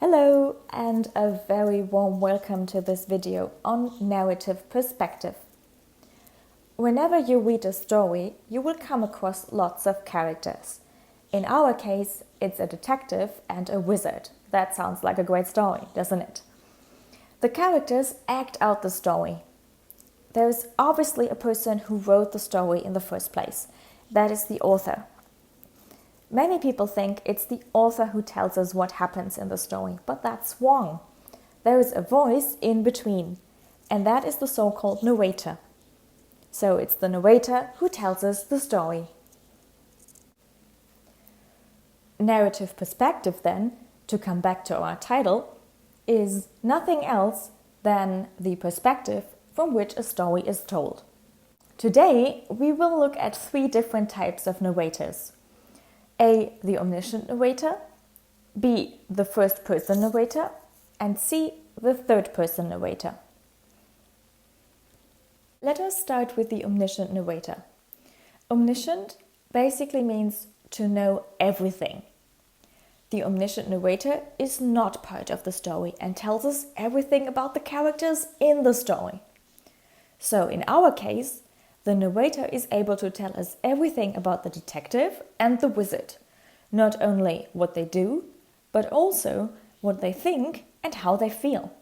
Hello and a very warm welcome to this video on narrative perspective. Whenever you read a story, you will come across lots of characters. In our case, it's a detective and a wizard. That sounds like a great story, doesn't it? The characters act out the story. There is obviously a person who wrote the story in the first place. That is the author. Many people think it's the author who tells us what happens in the story, but that's wrong. There is a voice in between, and that is the so-called narrator. So it's the narrator who tells us the story. Narrative perspective, then, to come back to our title, is nothing else than the perspective from which a story is told. Today, we will look at 3 different types of narrators. A. The omniscient narrator, B. The first-person narrator, and C. The third-person narrator. Let us start with the omniscient narrator. Omniscient basically means to know everything. The omniscient narrator is not part of the story and tells us everything about the characters in the story. So in our case, the narrator is able to tell us everything about the detective and the wizard. Not only what they do, but also what they think and how they feel.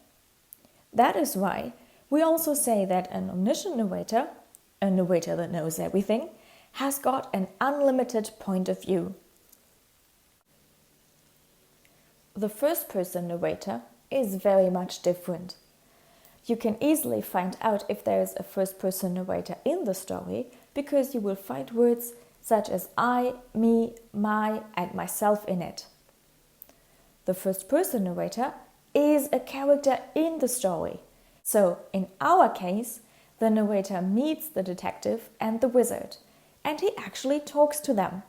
That is why we also say that an omniscient narrator, a narrator that knows everything, has got an unlimited point of view. The first-person narrator is very much different. You can easily find out if there is a first-person narrator in the story because you will find words such as I, me, my, and myself in it. The first-person narrator is a character in the story. So, in our case, the narrator meets the detective and the wizard, and he actually talks to them.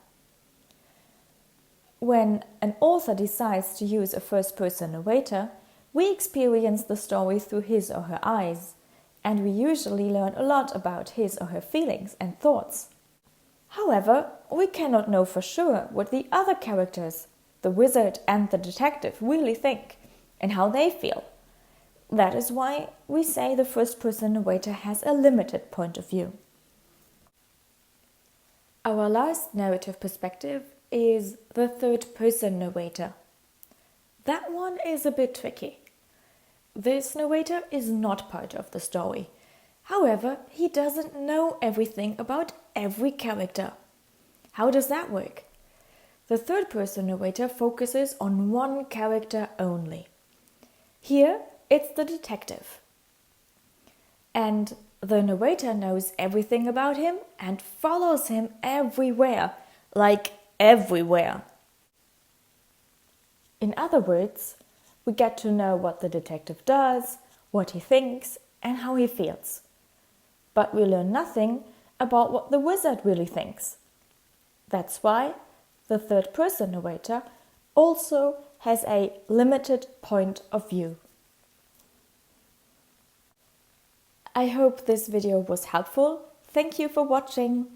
When an author decides to use a first-person narrator, we experience the story through his or her eyes, and we usually learn a lot about his or her feelings and thoughts. However, we cannot know for sure what the other characters, the wizard and the detective, really think and how they feel. That is why we say the first-person narrator has a limited point of view. Our last narrative perspective is the third-person narrator. That one is a bit tricky. This narrator is not part of the story. However, he doesn't know everything about every character. How does that work? The third-person narrator focuses on one character only. Here, it's the detective. And the narrator knows everything about him and follows him everywhere, like everywhere. In other words, we get to know what the detective does, what he thinks, and how he feels. But we learn nothing about what the wizard really thinks. That's why the third-person narrator also has a limited point of view. I hope this video was helpful. Thank you for watching.